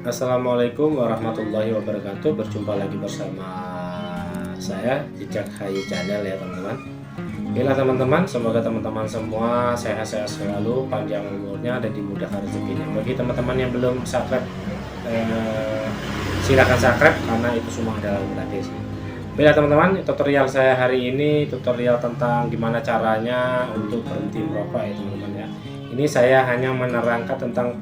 Assalamualaikum warahmatullahi wabarakatuh. Berjumpa lagi bersama saya Jejak Hayu Channel ya teman-teman. Bila teman-teman, semoga teman-teman semua sehat-sehat selalu, panjang umurnya dan dimudahkan rezekinya. Bagi teman-teman yang belum subscribe, silakan subscribe karena itu semua adalah gratis. Bila teman-teman, tutorial saya hari ini tutorial tentang gimana caranya untuk berhenti merokok ya teman-teman ya. Ini saya hanya menerangkan tentang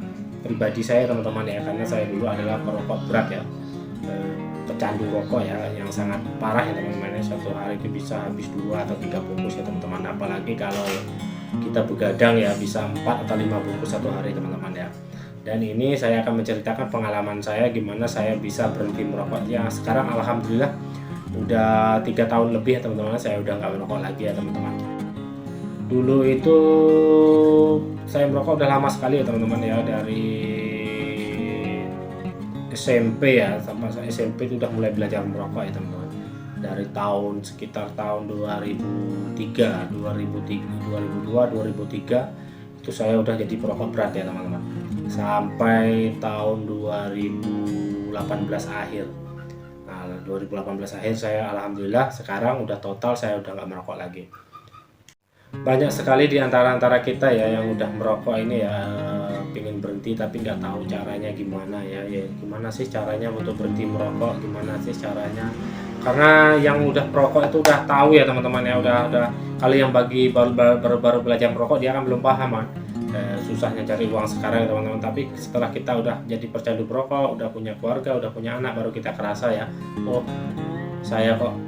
pribadi saya teman-teman ya, karena saya dulu adalah perokok berat ya, pecandu rokok ya, yang sangat parah ya teman-teman ya. Satu hari itu bisa habis 2 atau 3 bungkus ya teman-teman, apalagi kalau kita begadang ya bisa 4 atau 5 bungkus satu hari teman-teman ya. Dan ini saya akan menceritakan pengalaman saya gimana saya bisa berhenti merokok ya. Sekarang alhamdulillah udah 3 tahun lebih ya teman-teman, saya udah nggak merokok lagi ya teman-teman. Dulu itu saya merokok udah lama sekali ya teman-teman ya, dari SMP ya, sampai saya SMP itu udah mulai belajar merokok ya teman-teman. Dari sekitar tahun 2003, 2002, 2003 itu saya udah jadi perokok berat ya teman-teman. Sampai tahun 2018 akhir. Nah, 2018 akhir saya alhamdulillah sekarang udah total saya udah nggak merokok lagi. Banyak sekali di antara kita ya yang udah merokok ini ya, pengen berhenti tapi nggak tahu caranya gimana ya. Gimana sih caranya untuk berhenti merokok, gimana sih caranya, karena yang udah perokok itu udah tahu ya teman-teman ya, udah kalau yang bagi baru belajar merokok dia kan belum paham kan, susahnya cari uang sekarang ya teman-teman. Tapi setelah kita udah jadi pecandu perokok, udah punya keluarga, udah punya anak, baru kita kerasa ya, oh saya kok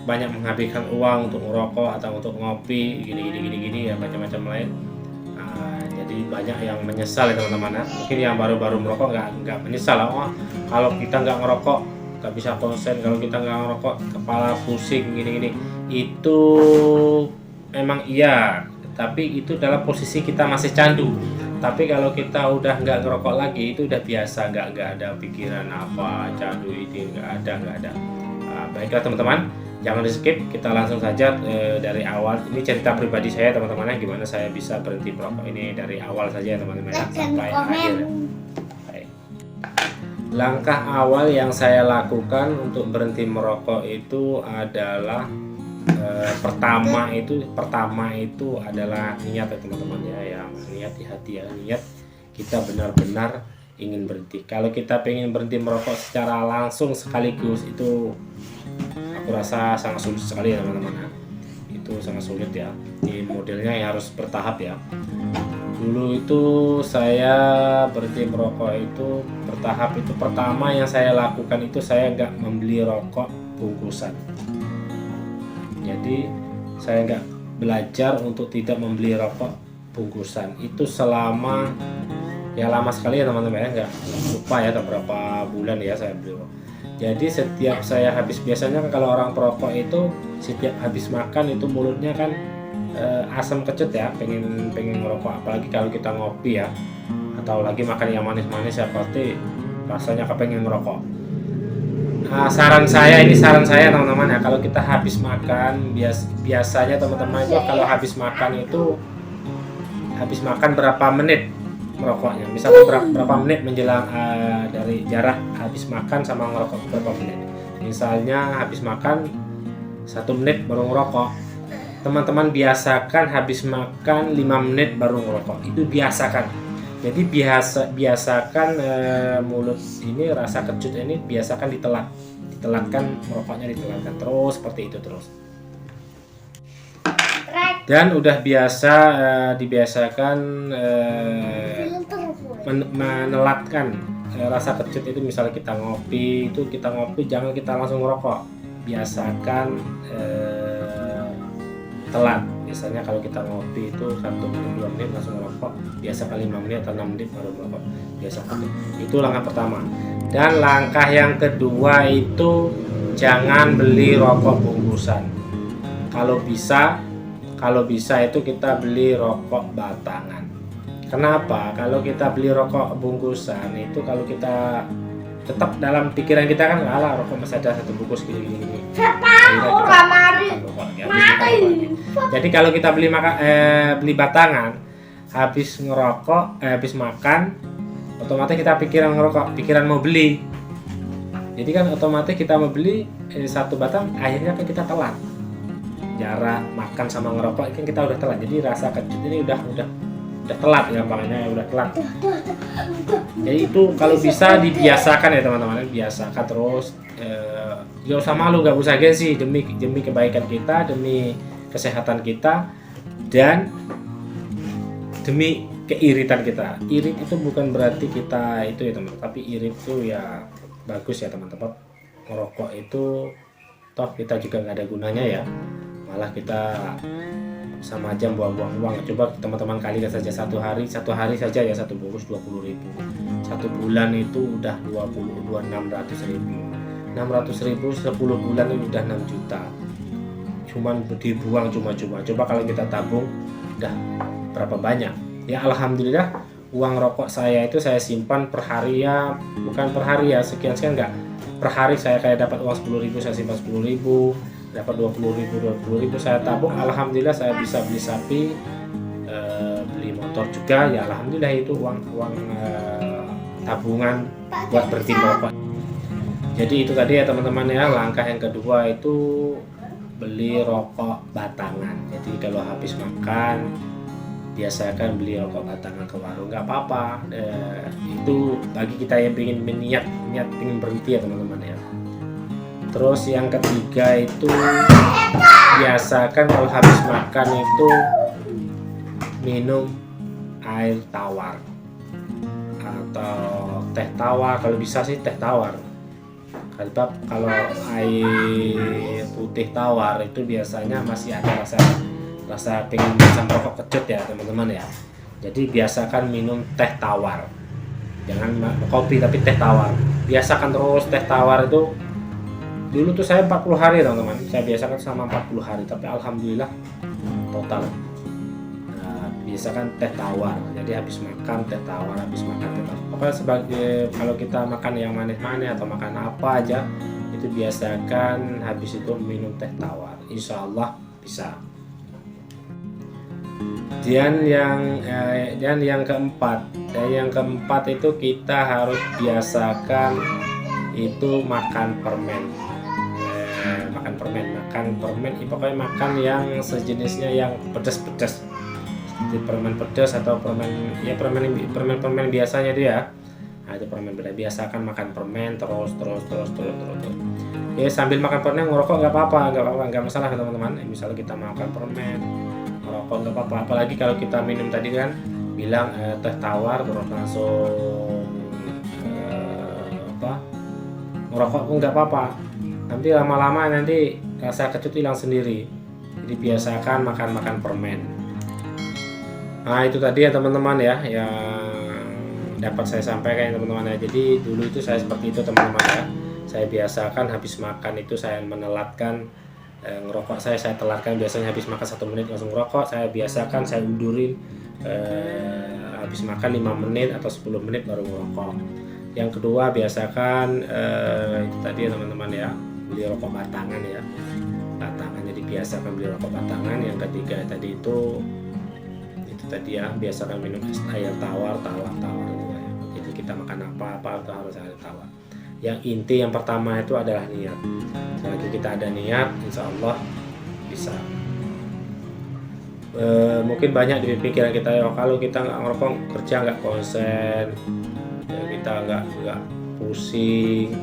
banyak menghabiskan uang untuk merokok atau untuk ngopi gini ya, macam-macam lain. Jadi banyak yang menyesal ya teman-teman ya. Mungkin yang baru-baru merokok nggak menyesal, oh kalau kita nggak ngerokok nggak bisa konsen, kalau kita nggak ngerokok kepala pusing gini. Itu memang iya, tapi itu dalam posisi kita masih candu. Tapi kalau kita udah nggak ngerokok lagi, itu udah biasa, nggak ada pikiran apa candu itu, nggak ada. Baiklah teman-teman, jangan di skip, kita langsung saja dari awal. Ini cerita pribadi saya teman-teman ya, gimana saya bisa berhenti merokok ini dari awal saja teman-teman ya, sampai akhir. Baik. Langkah awal yang saya lakukan untuk berhenti merokok itu adalah pertama itu adalah niat ya teman-teman ya, yang niat di hati ya, niat kita benar-benar ingin berhenti. Kalau kita pengen berhenti merokok secara langsung sekaligus itu aku rasa sangat sulit sekali ya teman-teman ya. Itu sangat sulit ya. Ini modelnya yang harus bertahap ya. Dulu itu saya berhenti merokok itu bertahap. Itu pertama yang saya lakukan itu saya nggak membeli rokok bungkusan. Jadi saya nggak belajar untuk tidak membeli rokok bungkusan. Itu selama ya lama sekali ya teman-teman ya, nggak lupa ya berapa bulan ya saya beli rokok. Jadi setiap saya habis, biasanya kan kalau orang perokok itu setiap habis makan itu mulutnya kan asam kecut ya, pengen ngerokok, apalagi kalau kita ngopi ya, atau lagi makan yang manis-manis ya, pasti rasanya kepengen ngerokok. Saran saya teman-teman ya, kalau kita habis makan biasanya teman-teman itu kalau habis makan berapa menit merokoknya, misalnya berapa menit menjelang dari jarak habis makan sama ngerokok berapa menit. Misalnya habis makan 1 menit baru ngerokok, teman-teman biasakan habis makan 5 menit baru ngerokok, itu biasakan. Jadi biasakan mulut ini rasa kecut ini biasakan ditelankan merokoknya, ditelankan terus seperti itu terus. Dan udah dibiasakan menelatkan rasa kecut itu. Misalnya kita ngopi jangan kita langsung ngerokok, biasakan telat. Biasanya kalau kita ngopi itu 1 menit 2 menit langsung ngerokok, biasakan 5 menit atau 6 menit baru ngerokok, biasakan. Itu langkah pertama. Dan langkah yang kedua itu jangan beli rokok bungkusan. Kalau bisa itu kita beli rokok batangan. Kenapa? Kalau kita beli rokok bungkusan itu, kalau kita tetap dalam pikiran kita kan, alah rokok masih ada 1 bungkus gini. Jadi kalau kita beli batangan, habis makan otomatis kita pikiran ngerokok, pikiran mau beli. Jadi kan otomatis kita mau beli satu batang, akhirnya kan kita telat. Jarak makan sama ngerokok kan kita udah telat. Jadi rasa kecut ini udah telat ya, gampangnya udah telat. Jadi itu kalau bisa dibiasakan ya teman-teman, biasakan terus. Gak usah malu, gak usah gengsi, demi kebaikan kita, demi kesehatan kita, dan demi keiritan kita. Irit itu bukan berarti kita itu ya teman, tapi irit itu ya bagus ya teman-teman. Ngerokok itu toh kita juga nggak ada gunanya ya, malah kita sama aja buang-buang uang. Coba teman-teman kalikan saja satu hari saja ya, satu bungkus 20.000, satu bulan itu udah 600.000. 600.000 10 bulan itu udah 6 juta, cuman dibuang cuma-cuma. Coba kalau kita tabung udah berapa banyak ya. Alhamdulillah uang rokok saya itu saya simpan per hari ya, bukan per hari ya sekian enggak, per hari saya kayak dapat uang 10.000 saya simpan 10.000, dapat 20.000 saya tabung. Alhamdulillah saya bisa beli sapi, beli motor juga ya. Alhamdulillah itu uang tabungan buat berhenti merokok. Jadi itu tadi ya teman-teman ya. Langkah yang kedua itu beli rokok batangan. Jadi kalau habis makan biasakan beli rokok batangan ke warung, nggak apa-apa. Itu bagi kita yang ingin niat ingin berhenti ya teman-teman ya. Terus yang ketiga itu biasakan kalau habis makan itu minum air tawar atau teh tawar, kalau bisa sih teh tawar. Sebab kalau air putih tawar itu biasanya masih ada rasa pengen macam rokok kecut ya teman-teman ya. Jadi biasakan minum teh tawar, jangan kopi tapi teh tawar. Biasakan terus teh tawar itu. Dulu tuh saya 40 hari teman-teman, saya biasakan sama 40 hari, tapi alhamdulillah total. Biasakan teh tawar, jadi habis makan teh tawar, pokoknya sebagai kalau kita makan yang manis-manis atau makan apa aja itu biasakan habis itu minum teh tawar, insya Allah bisa. Dan yang keempat itu kita harus biasakan itu makan permen. Pokoknya makan yang sejenisnya yang pedas-pedas, seperti permen pedas atau permen biasanya dia. Nah, itu permen pedas. Biasakan makan permen terus. Ya sambil makan permen ngerokok nggak apa-apa, nggak masalah teman-teman. Misalnya kita makan permen, ngerokok nggak apa-apa. Apalagi kalau kita minum tadi kan bilang teh tawar terus langsung ngerokok pun nggak apa-apa. Nanti lama-lama nanti rasa kecut hilang sendiri. Jadi biasakan makan permen. Nah itu tadi ya teman-teman ya yang dapat saya sampaikan ya teman-teman ya. Jadi dulu itu saya seperti itu teman-teman ya. Saya biasakan habis makan itu saya menelatkan ngerokok, saya telatkan. Biasanya habis makan 1 menit langsung ngerokok. Saya biasakan saya undurin habis makan 5 menit atau 10 menit baru ngerokok. Yang kedua biasakan itu tadi ya teman-teman ya, beli rokok batangan ya, jadi biasakan beli rokok batangan. Yang ketiga tadi itu tadi ya, biasakan minum air tawar gitu ya. Jadi kita makan apa itu harus air tawar. Yang inti yang pertama itu adalah niat. Selagi kita ada niat, insya Allah bisa. Mungkin banyak di pikiran kita ya, kalau kita nggak ngerokok kerja nggak konsen, kita nggak pusing.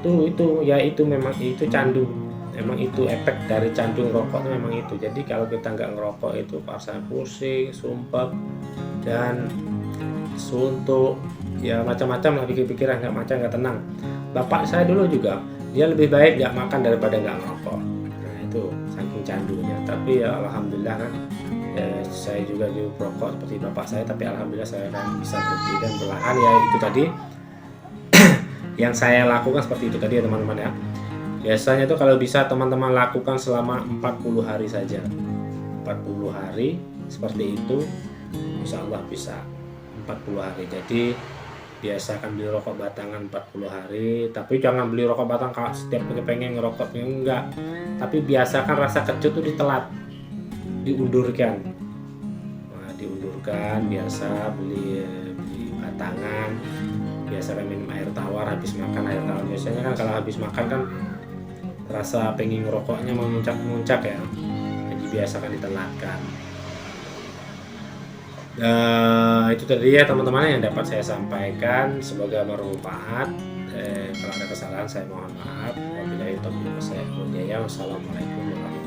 Itu memang itu candu. Memang itu efek dari candu ngerokok itu memang itu. Jadi kalau kita nggak ngerokok itu perasaan pusing, sumpah, dan suntuk, ya macam-macam lah pikiran, nggak tenang. Bapak saya dulu juga, dia lebih baik nggak makan daripada nggak ngerokok. Nah itu saking candunya. Tapi ya alhamdulillah kan, saya juga dulu perokok seperti bapak saya, tapi alhamdulillah saya kan bisa berhenti dan perlahan ya. Itu tadi yang saya lakukan seperti itu tadi ya teman-teman ya. Biasanya tuh kalau bisa teman-teman lakukan selama 40 hari saja. 40 hari seperti itu insya Allah bisa 40 hari. Jadi biasakan beli rokok batangan 40 hari. Tapi jangan beli rokok batang kalau setiap pengen ngerokok, enggak. Tapi biasakan rasa kecut tuh ditelat, diundurkan. Nah, diundurkan, biasa beli tangan, biasa minum air tawar habis makan. Air tawar biasanya kan kalau habis makan kan rasa pengen ngerokoknya memuncak-muncak ya, jadi biasakan ditelatkan. Itu tadi ya teman-teman yang dapat saya sampaikan, semoga bermanfaat. Kalau ada kesalahan saya mohon maaf. Wabillahi taufiq wal hidayah. Wassalamualaikum warahmatullahi wabarakatuh.